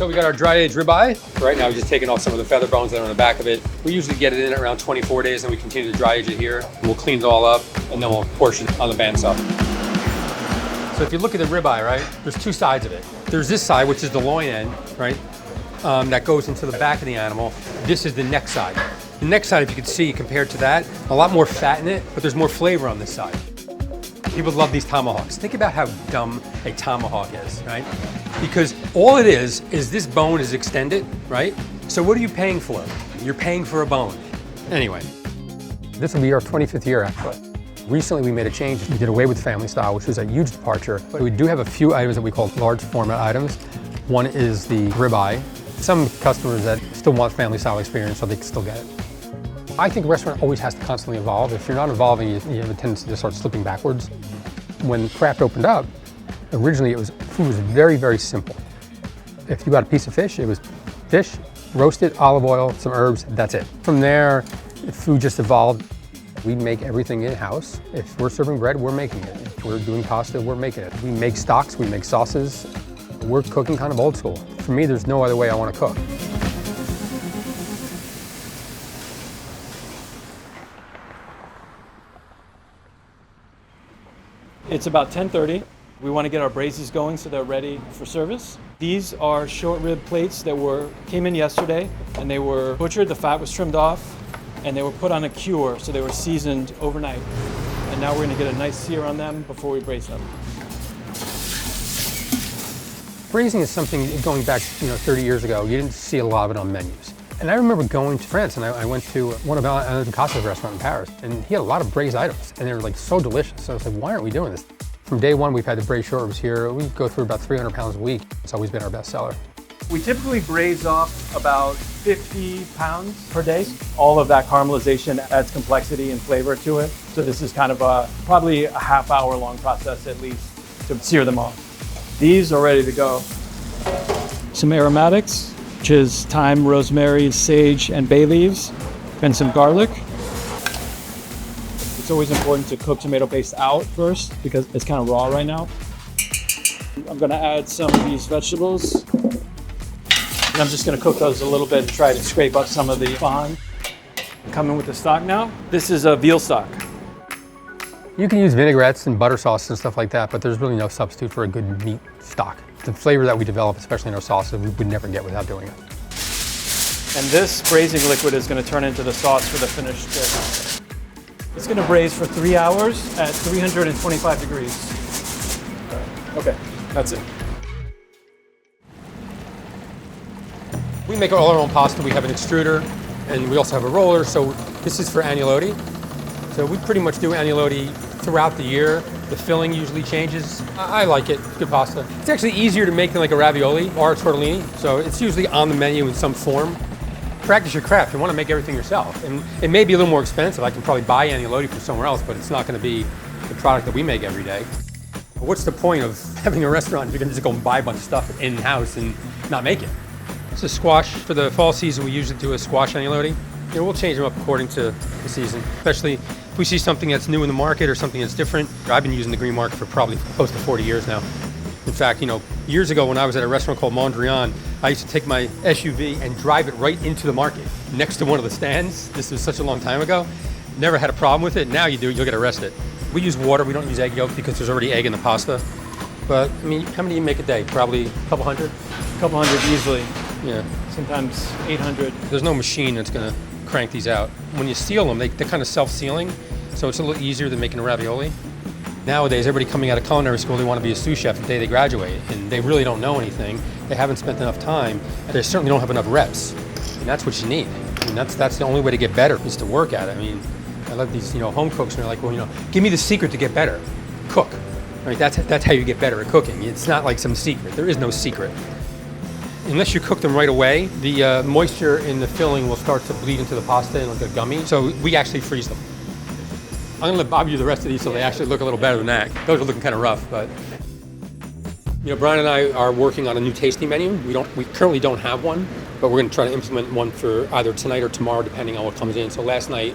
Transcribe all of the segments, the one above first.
So we got our dry aged ribeye. Right now we're just taking off some of the feather bones that are on the back of it. We usually get it in at around 24 days and we continue to dry age it here. We'll clean it all up and then we'll portion it on the bandsaw. So if you look at the ribeye, right, there's two sides of it. There's this side, which is the loin end, right, that goes into the back of the animal. This is the neck side. The neck side, if you can see, compared to that, a lot more fat in it, but there's more flavor on this side. People love these tomahawks. Think about how dumb a tomahawk is, right? Because all it is this bone is extended, right? So what are you paying for? You're paying for a bone. Anyway, this will be our 25th year, actually. Recently, we made a change. We did away with family style, which was a huge departure. But we do have a few items that we call large format items. One is the ribeye. Some customers that still want family style experience, so they can still get it. I think a restaurant always has to constantly evolve. If you're not evolving, you have a tendency to start slipping backwards. When craft opened up, originally food was very, very simple. If you got a piece of fish, it was fish, roasted, olive oil, some herbs, that's it. From there, food just evolved. We make everything in-house. If we're serving bread, we're making it. If we're doing pasta, we're making it. We make stocks, we make sauces. We're cooking kind of old school. For me, there's no other way I want to cook. It's about 10:30. We want to get our braises going so they're ready for service. These are short rib plates that came in yesterday and they were butchered, the fat was trimmed off, and they were put on a cure, so they were seasoned overnight. And now we're going to get a nice sear on them before we braise them. Braising is something going back 30 years ago, you didn't see a lot of it on menus. And I remember going to France and I went to one of Alain Ducasse's restaurant in Paris, and he had a lot of braised items and they were like so delicious. So I was like, why aren't we doing this? From day one, we've had the braised short ribs here. We go through about 300 pounds a week. It's always been our best seller. We typically braise off about 50 pounds per day. All of that caramelization adds complexity and flavor to it. So this is kind of probably a half-hour long process at least to sear them off. These are ready to go. Some aromatics, which is thyme, rosemary, sage, and bay leaves, and some garlic. It's always important to cook tomato paste out first because it's kind of raw right now. I'm gonna add some of these vegetables. And I'm just gonna cook those a little bit and try to scrape up some of the fond. Coming with the stock now. This is a veal stock. You can use vinaigrettes and butter sauce and stuff like that, but there's really no substitute for a good meat stock. The flavor that we develop, especially in our sauces, we would never get without doing it. And this braising liquid is gonna turn into the sauce for the finished dish. It's gonna braise for 3 hours at 325 degrees. Okay, that's it. We make all our own pasta. We have an extruder and we also have a roller. So this is for agnolotti. So we pretty much do agnolotti throughout the year. The filling usually changes. I like it, it's good pasta. It's actually easier to make than like a ravioli or a tortellini. So it's usually on the menu in some form. Practice your craft. You want to make everything yourself. And it may be a little more expensive. I can probably buy agnolotti from somewhere else, but it's not going to be the product that we make every day. But what's the point of having a restaurant if you're going to just go and buy a bunch of stuff in-house and not make it? It's a squash. For the fall season, we usually do a squash agnolotti. We'll change them up according to the season, especially if we see something that's new in the market or something that's different. I've been using the green market for probably close to 40 years now. In fact, years ago when I was at a restaurant called Mondrian, I used to take my SUV and drive it right into the market next to one of the stands. This was such a long time ago. Never had a problem with it. Now you do, you'll get arrested. We use water, we don't use egg yolk because there's already egg in the pasta. But, how many do you make a day? Probably a couple hundred? A couple hundred easily. Yeah. Sometimes 800. There's no machine that's gonna crank these out. When you seal them, they're kind of self-sealing, so it's a little easier than making a ravioli. Nowadays, everybody coming out of culinary school, they want to be a sous chef the day they graduate, and they really don't know anything. They haven't spent enough time, and they certainly don't have enough reps. And that's what you need. That's the only way to get better is to work at it. I love these, home cooks, and they're like, well, give me the secret to get better. Cook. Right? That's how you get better at cooking. It's not like some secret. There is no secret. Unless you cook them right away, the moisture in the filling will start to bleed into the pasta and like a gummy. So we actually freeze them. I'm gonna let Bob do the rest of these so they actually look a little better than that. Those are looking kind of rough, but. Brian and I are working on a new tasting menu. We currently don't have one, but we're gonna try to implement one for either tonight or tomorrow, depending on what comes in. So last night,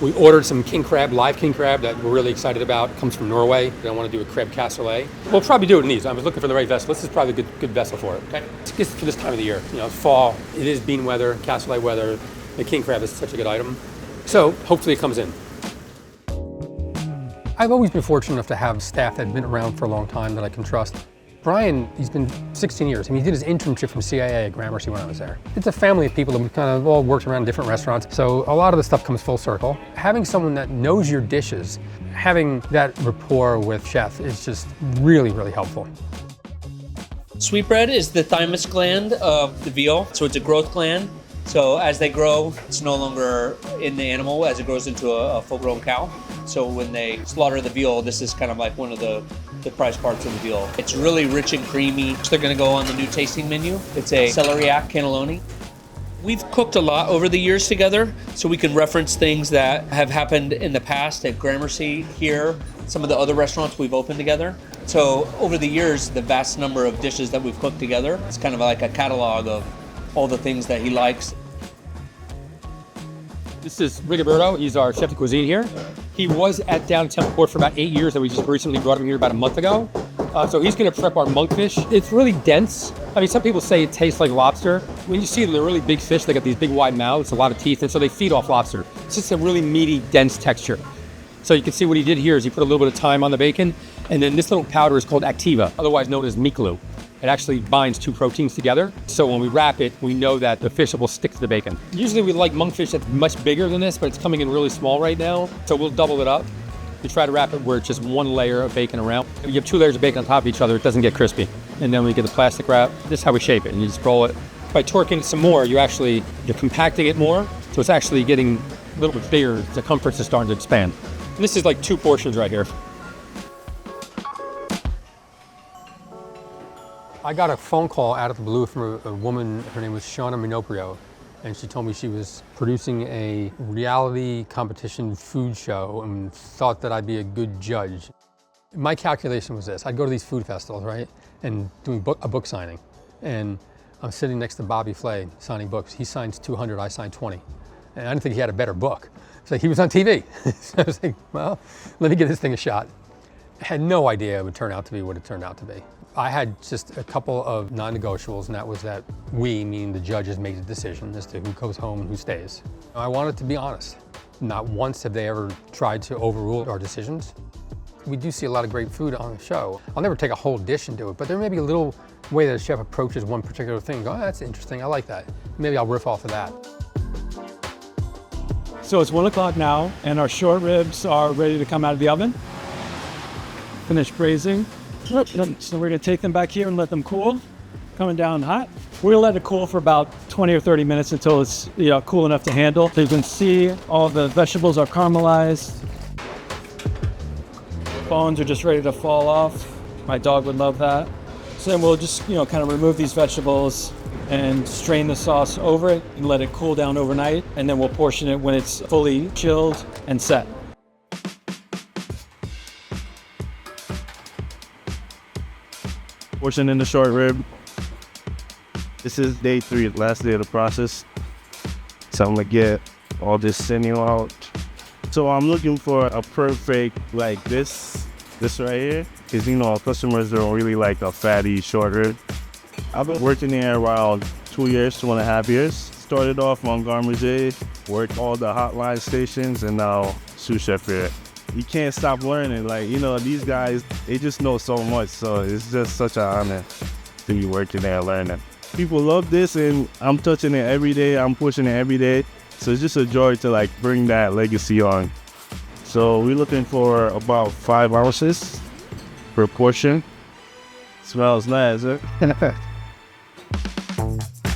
We ordered some king crab, live king crab that we're really excited about. It comes from Norway. I want to do a crab cassoulet. We'll probably do it in these. I was looking for the right vessel. This is probably a good vessel for it. Okay, it's for this time of the year. You know, it's fall. It is bean weather, cassoulet weather. The king crab is such a good item. So hopefully it comes in. I've always been fortunate enough to have staff that have been around for a long time that I can trust. Brian, he's been 16 years. I mean, he did his internship from CIA at Gramercy when I was there. It's a family of people that we kind of all worked around different restaurants, so a lot of the stuff comes full circle. Having someone that knows your dishes, having that rapport with chef is just really, really helpful. Sweetbread is the thymus gland of the veal, so it's a growth gland. So as they grow, it's no longer in the animal as it grows into a full-grown cow. So when they slaughter the veal, this is kind of like one of the prized parts of the veal. It's really rich and creamy. So they're gonna go on the new tasting menu. It's a celery cannelloni. We've cooked a lot over the years together, so we can reference things that have happened in the past at Gramercy here, some of the other restaurants we've opened together. So over the years, the vast number of dishes that we've cooked together, it's kind of like a catalog of all the things that he likes. This is Rigoberto. He's our chef de cuisine here. He was at Downtown Port for about 8 years, and we just recently brought him here about a month ago. So he's going to prep our monkfish. It's really dense. I mean, some people say it tastes like lobster. When you see them, they're really big fish. They got these big wide mouths, a lot of teeth, and so they feed off lobster. It's just a really meaty, dense texture. So you can see what he did here is he put a little bit of thyme on the bacon, and then this little powder is called Activa, otherwise known as meat glue. It actually binds two proteins together. So when we wrap it, we know that the fish will stick to the bacon. Usually we like monkfish that's much bigger than this, but it's coming in really small right now. So we'll double it up. We try to wrap it where it's just one layer of bacon around. If you have two layers of bacon on top of each other, it doesn't get crispy. And then we get the plastic wrap. This is how we shape it, and you just roll it. By torquing it some more, you're compacting it more. So it's actually getting a little bit bigger. The circumference is starting to expand. And this is like 2 portions right here. I got a phone call out of the blue from a woman, her name was Shauna Minoprio, and she told me she was producing a reality competition food show and thought that I'd be a good judge. My calculation was this: I'd go to these food festivals, right, and doing a book signing, and I'm sitting next to Bobby Flay signing books. He signs 200, I sign 20. And I didn't think he had a better book. So he was on TV. So I was like, well, let me give this thing a shot. I had no idea it would turn out to be what it turned out to be. I had just a couple of non-negotiables, and that was that we, meaning the judges, make the decision as to who goes home and who stays. I wanted to be honest. Not once have they ever tried to overrule our decisions. We do see a lot of great food on the show. I'll never take a whole dish and do it, but there may be a little way that a chef approaches one particular thing. Go, oh, that's interesting, I like that. Maybe I'll riff off of that. So it's 1 o'clock now, and our short ribs are ready to come out of the oven. Finished braising. So we're gonna take them back here and let them cool. Coming down hot. We're gonna let it cool for about 20 or 30 minutes until it's cool enough to handle. So you can see all the vegetables are caramelized. Bones are just ready to fall off. My dog would love that. So then we'll just kind of remove these vegetables and strain the sauce over it and let it cool down overnight. And then we'll portion it when it's fully chilled and set. Portion in the short rib. This is day 3, last day of the process. So I'm gonna get all this sinew out. So I'm looking for a perfect like this right here, because our customers don't really like a fatty short rib. I've been working here around 2 years, 2.5 years. Started off on Garde, worked all the hotline stations, and now sous chef here. You can't stop learning. These guys, they just know so much. So it's just such an honor to be working there and learning. People love this, and I'm touching it every day. I'm pushing it every day. So it's just a joy to bring that legacy on. So we're looking for about 5 ounces per portion. Smells nice, huh?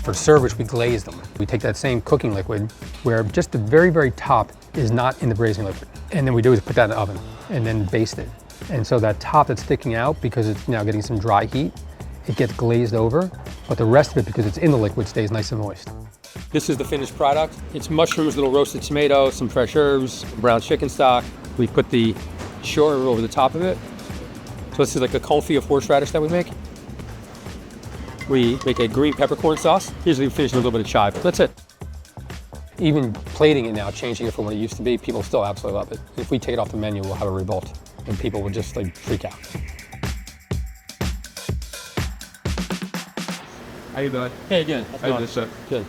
For servage, we glaze them. We take that same cooking liquid where just the very, very top is not in the braising liquid. And then we do is put that in the oven and then baste it. And so that top that's sticking out, because it's now getting some dry heat, it gets glazed over, but the rest of it, because it's in the liquid, stays nice and moist. This is the finished product. It's mushrooms, little roasted tomato, some fresh herbs, brown chicken stock. We put the short rib over the top of it. So this is like a confit of horseradish that we make. We make a green peppercorn sauce. Usually we finish with a little bit of chive. That's it. Even plating it now, changing it from what it used to be, people still absolutely love it. If we take it off the menu, we'll have a revolt, and people will just like freak out. How you doing? Hey, good. How you doing, sir? Good.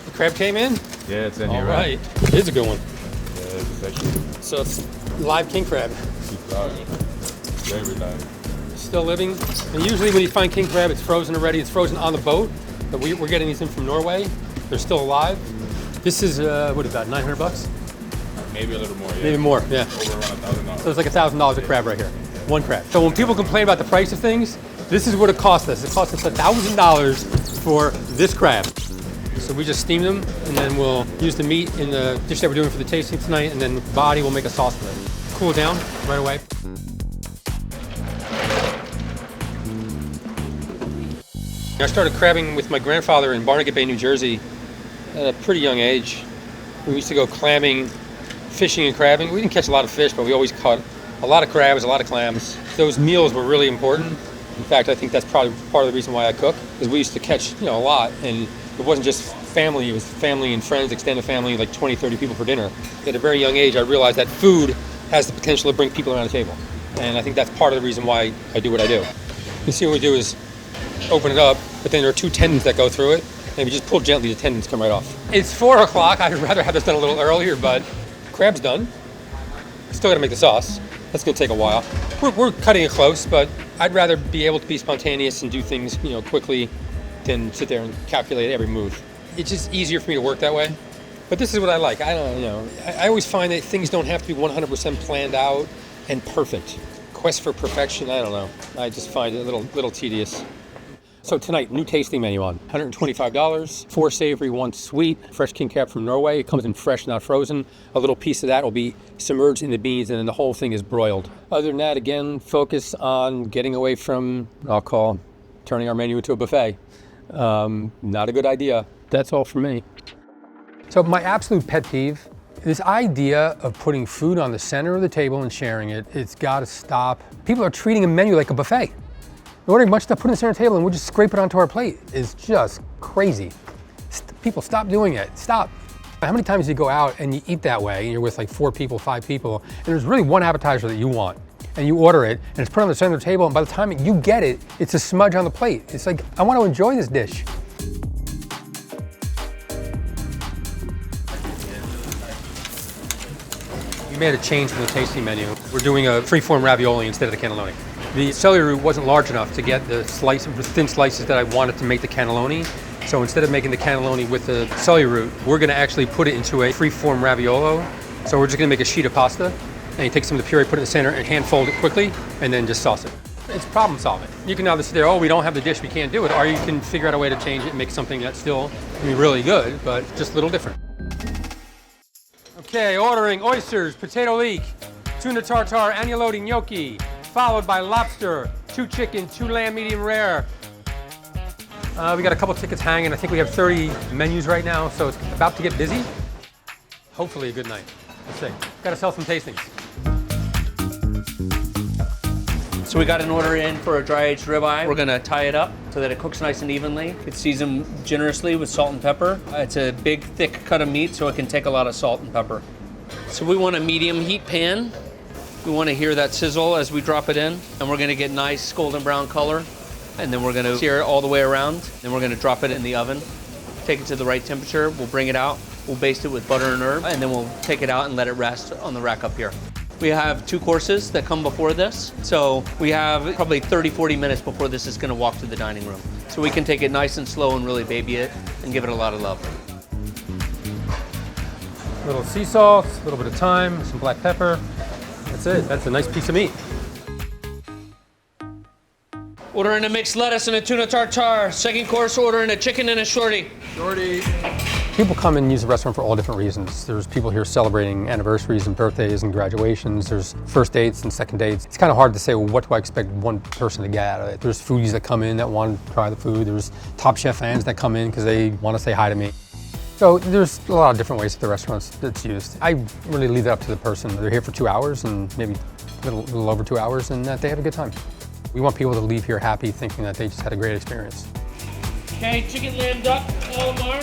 The crab came in? Yeah, it's in here, All right. It is a good one. Yeah, it's actually So it's live king crab. very nice. Still living. And usually when you find king crab, it's frozen already. It's frozen on the boat. But we're getting these in from Norway. They're still alive. This is, what about, 900 bucks? Maybe a little more, yeah. Maybe more, yeah. Over around $1,000. So it's like $1,000 a crab right here. One crab. So when people complain about the price of things, this is what it cost us. It cost us $1,000 for this crab. So we just steam them, and then we'll use the meat in the dish that we're doing for the tasting tonight, and then the body we'll make a sauce with it. Cool it down right away. I started crabbing with my grandfather in Barnegat Bay, New Jersey at a pretty young age. We used to go clamming, fishing and crabbing. We didn't catch a lot of fish, but we always caught a lot of crabs, a lot of clams. Those meals were really important. In fact, I think that's probably part of the reason why I cook, is we used to catch, a lot, and it wasn't just family, it was family and friends, extended family, like 20, 30 people for dinner. At a very young age, I realized that food has the potential to bring people around the table. And I think that's part of the reason why I do what I do. You see what we do is open it up, but then there are two tendons that go through it, and if you just pull gently, the tendons come right off. It's 4 o'clock. I'd rather have this done a little earlier, but crab's done. Still gotta make the sauce. That's gonna take a while. We're cutting it close, but I'd rather be able to be spontaneous and do things, quickly than sit there and calculate every move. It's just easier for me to work that way. But this is what I like. I always find that things don't have to be 100% planned out and perfect. Quest for perfection, I don't know. I just find it a little tedious. So tonight, new tasting menu on. $125, 4 savory, 1 sweet. Fresh king crab from Norway. It comes in fresh, not frozen. A little piece of that will be submerged in the beans, and then the whole thing is broiled. Other than that, again, focus on getting away from, I'll call, turning our menu into a buffet. Not a good idea. That's all for me. So my absolute pet peeve, this idea of putting food on the center of the table and sharing it, it's gotta stop. People are treating a menu like a buffet. They're ordering much stuff, put it on the center of the table, and we'll just scrape it onto our plate. It's just crazy. People, stop doing it, stop. How many times do you go out and you eat that way, and you're with like 4 people, 5 people, and there's really one appetizer that you want, and you order it, and it's put on the center of the table, and by the time you get it, it's a smudge on the plate. It's like, I want to enjoy this dish. We made a change from the tasting menu. We're doing a free-form ravioli instead of the cannelloni. The celery root wasn't large enough to get the thin slices that I wanted to make the cannelloni. So instead of making the cannelloni with the celery root, we're gonna actually put it into a free-form raviolo. So we're just gonna make a sheet of pasta, and you take some of the puree, put it in the center, and hand fold it quickly, and then just sauce it. It's problem solving. You can either sit there, we don't have the dish, we can't do it, or you can figure out a way to change it and make something that's still be really good, but just a little different. Okay, ordering oysters, potato leek, tuna tartare, agnolotti gnocchi, followed by lobster, 2 chicken, 2 lamb medium rare. We got a couple tickets hanging. I think we have 30 menus right now, so it's about to get busy. Hopefully a good night. Let's see. Got to sell some tastings. So we got an order in for a dry aged ribeye. We're gonna tie it up so that it cooks nice and evenly. It's seasoned generously with salt and pepper. It's a big, thick cut of meat, so it can take a lot of salt and pepper. So we want a medium heat pan. We want to hear that sizzle as we drop it in, and we're gonna get nice golden brown color. And then we're gonna sear it all the way around. Then we're gonna drop it in the oven. Take it to the right temperature. We'll bring it out. We'll baste it with butter and herb, and then we'll take it out and let it rest on the rack up here. We have 2 courses that come before this. So we have probably 30, 40 minutes before this is gonna walk to the dining room. So we can take it nice and slow and really baby it and give it a lot of love. A little sea salt, a little bit of thyme, some black pepper. That's it. That's a nice piece of meat. Ordering a mixed lettuce and a tuna tartare. Second course, ordering a chicken and a shorty. Shorty. People come and use the restaurant for all different reasons. There's people here celebrating anniversaries and birthdays and graduations. There's first dates and second dates. It's kind of hard to say, well, what do I expect one person to get out of it? There's foodies that come in that want to try the food. There's Top Chef fans that come in because they want to say hi to me. So there's a lot of different ways at the restaurants that's used. I really leave that up to the person. They're here for 2 hours and maybe a little over 2 hours, and that they have a good time. We want people to leave here happy, thinking that they just had a great experience. Okay, chicken, lamb, duck, calamar.